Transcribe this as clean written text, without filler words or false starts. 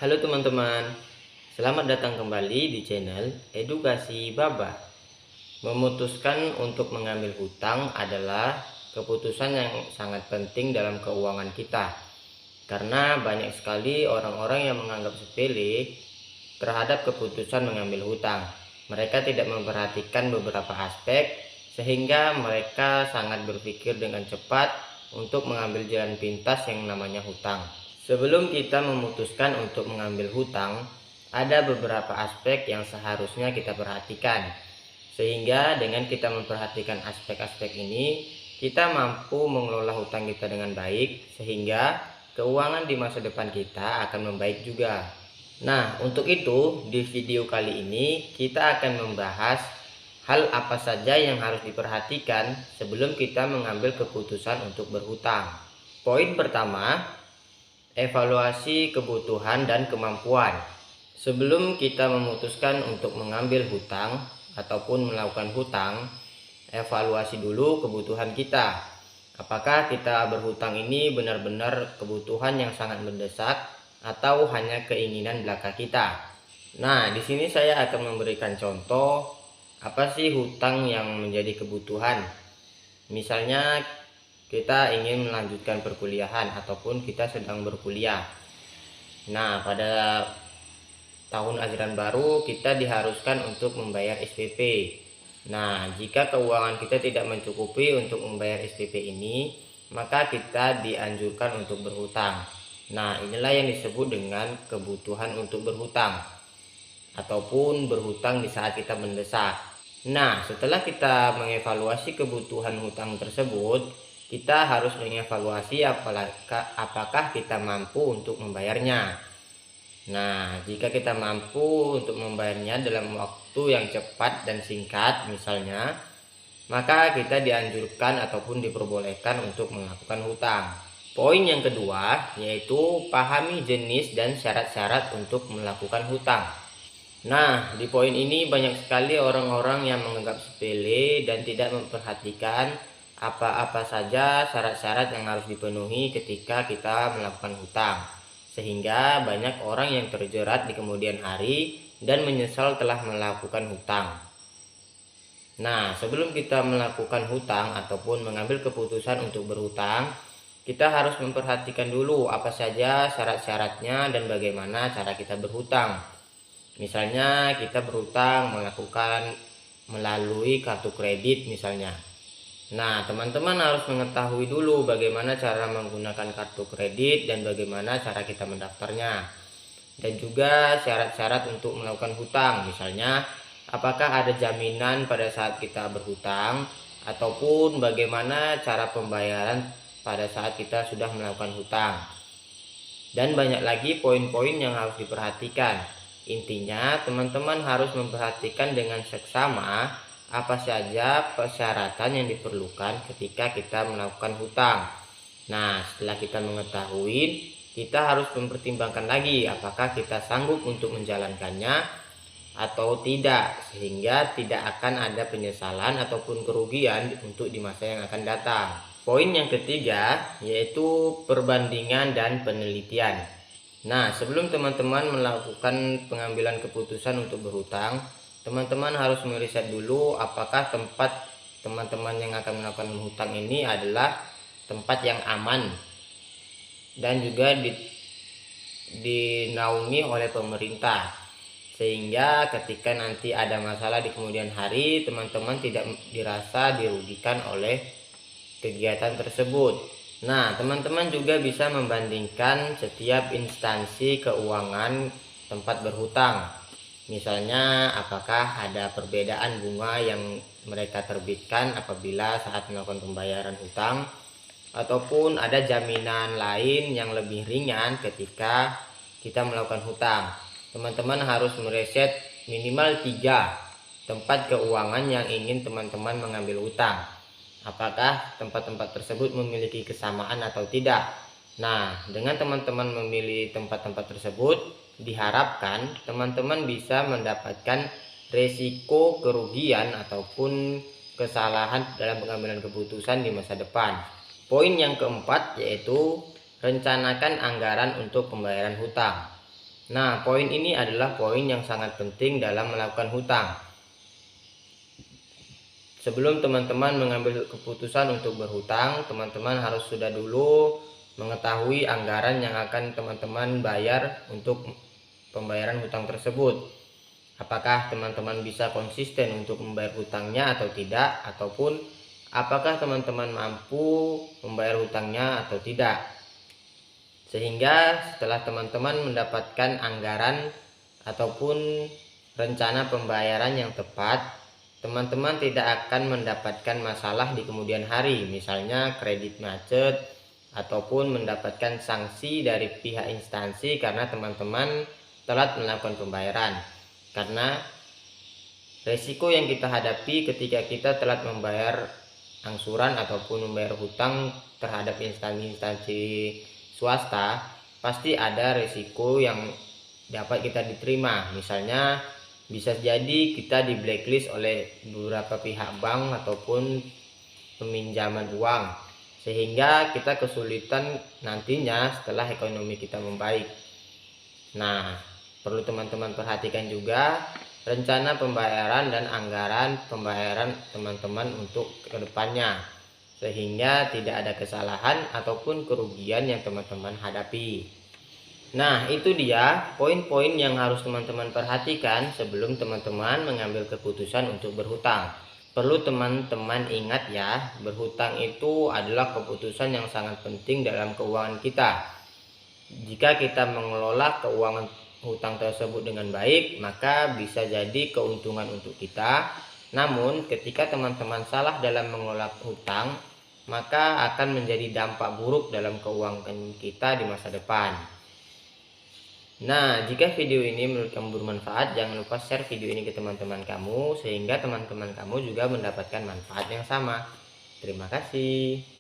Halo teman-teman, selamat datang kembali di channel Edukasi Baba. Memutuskan untuk mengambil hutang adalah keputusan yang sangat penting dalam keuangan kita. Karena banyak sekali orang-orang yang menganggap sepele terhadap keputusan mengambil hutang. Mereka tidak memperhatikan beberapa aspek sehingga mereka sangat berpikir dengan cepat untuk mengambil jalan pintas yang namanya hutang. Sebelum kita memutuskan untuk mengambil hutang, ada beberapa aspek yang seharusnya kita perhatikan. Sehingga dengan kita memperhatikan aspek-aspek ini, kita mampu mengelola hutang kita dengan baik, sehingga keuangan di masa depan kita akan membaik juga. Nah, untuk itu di video kali ini kita akan membahas hal apa saja yang harus diperhatikan sebelum kita mengambil keputusan untuk berhutang. Poin pertama, evaluasi kebutuhan dan kemampuan. Sebelum kita memutuskan untuk mengambil hutang ataupun melakukan hutang, evaluasi dulu kebutuhan kita. Apakah kita berhutang ini benar-benar kebutuhan yang sangat mendesak atau hanya keinginan belaka kita? Nah, di sini saya akan memberikan contoh apa sih hutang yang menjadi kebutuhan. Misalnya kita ingin melanjutkan perkuliahan ataupun kita sedang berkuliah. Nah, pada tahun ajaran baru kita diharuskan untuk membayar SPP. Nah, jika keuangan kita tidak mencukupi untuk membayar SPP ini, maka kita dianjurkan untuk berhutang. Nah, inilah yang disebut dengan kebutuhan untuk berhutang ataupun berhutang di saat kita mendesak. Nah, setelah kita mengevaluasi kebutuhan hutang tersebut, kita harus mengevaluasi apakah kita mampu untuk membayarnya. Nah, jika kita mampu untuk membayarnya dalam waktu yang cepat dan singkat misalnya, maka kita dianjurkan ataupun diperbolehkan untuk melakukan hutang. Poin yang kedua yaitu pahami jenis dan syarat-syarat untuk melakukan hutang. Nah, di poin ini banyak sekali orang-orang yang menganggap sepele dan tidak memperhatikan apa-apa saja syarat-syarat yang harus dipenuhi ketika kita melakukan hutang. Sehingga banyak orang yang terjerat di kemudian hari dan menyesal telah melakukan hutang. Nah, sebelum kita melakukan hutang ataupun mengambil keputusan untuk berhutang, kita harus memperhatikan dulu apa saja syarat-syaratnya dan bagaimana cara kita berhutang. Misalnya kita berhutang melalui kartu kredit misalnya. Nah, teman-teman harus mengetahui dulu bagaimana cara menggunakan kartu kredit dan bagaimana cara kita mendaftarnya. Dan juga syarat-syarat untuk melakukan hutang. Misalnya, apakah ada jaminan pada saat kita berhutang ataupun bagaimana cara pembayaran pada saat kita sudah melakukan hutang. Dan banyak lagi poin-poin yang harus diperhatikan. Intinya, teman-teman harus memperhatikan dengan seksama apa saja persyaratan yang diperlukan ketika kita melakukan hutang. Nah, setelah kita mengetahui, kita harus mempertimbangkan lagi apakah kita sanggup untuk menjalankannya atau tidak, sehingga tidak akan ada penyesalan ataupun kerugian untuk di masa yang akan datang. Poin yang ketiga yaitu perbandingan dan penelitian. Nah, sebelum teman-teman melakukan pengambilan keputusan untuk berhutang, teman-teman harus meriset dulu apakah tempat teman-teman yang akan melakukan hutang ini adalah tempat yang aman dan juga dinaungi oleh pemerintah, sehingga ketika nanti ada masalah di kemudian hari, teman-teman tidak dirasa dirugikan oleh kegiatan tersebut. Nah, teman-teman juga bisa membandingkan setiap instansi keuangan tempat berhutang. Misalnya, apakah ada perbedaan bunga yang mereka terbitkan apabila saat melakukan pembayaran hutang, ataupun ada jaminan lain yang lebih ringan ketika kita melakukan hutang. Teman-teman harus mereset minimal 3 tempat keuangan yang ingin teman-teman mengambil hutang. Apakah tempat-tempat tersebut memiliki kesamaan atau tidak? Nah, dengan teman-teman memilih tempat-tempat tersebut, diharapkan teman-teman bisa mendapatkan resiko kerugian ataupun kesalahan dalam pengambilan keputusan di masa depan. Poin yang keempat yaitu rencanakan anggaran untuk pembayaran hutang. Nah, poin ini adalah poin yang sangat penting dalam melakukan hutang. Sebelum teman-teman mengambil keputusan untuk berhutang, teman-teman harus sudah dulu mengetahui anggaran yang akan teman-teman bayar untuk pembayaran hutang tersebut. Apakah teman-teman bisa konsisten untuk membayar hutangnya atau tidak, ataupun apakah teman-teman mampu membayar hutangnya atau tidak. Sehingga setelah teman-teman mendapatkan anggaran ataupun rencana pembayaran yang tepat, teman-teman tidak akan mendapatkan masalah di kemudian hari, misalnya kredit macet ataupun mendapatkan sanksi dari pihak instansi karena teman-teman telat melakukan pembayaran. Karena resiko yang kita hadapi ketika kita telat membayar angsuran ataupun membayar hutang terhadap instansi swasta, pasti ada resiko yang dapat kita diterima. Misalnya bisa jadi kita di blacklist oleh beberapa pihak bank ataupun peminjaman uang, sehingga kita kesulitan nantinya setelah ekonomi kita membaik. Nah, perlu teman-teman perhatikan juga rencana pembayaran dan anggaran pembayaran teman-teman untuk kedepannya, sehingga tidak ada kesalahan ataupun kerugian yang teman-teman hadapi. Nah, itu dia poin-poin yang harus teman-teman perhatikan sebelum teman-teman mengambil keputusan untuk berhutang. Perlu teman-teman ingat ya, berhutang itu adalah keputusan yang sangat penting dalam keuangan kita. Jika kita mengelola keuangan hutang tersebut dengan baik, maka bisa jadi keuntungan untuk kita. Namun, ketika teman-teman salah dalam mengelola hutang, maka akan menjadi dampak buruk dalam keuangan kita di masa depan. Nah, jika video ini menurut kamu bermanfaat, jangan lupa share video ini ke teman-teman kamu, sehingga teman-teman kamu juga mendapatkan manfaat yang sama. Terima kasih.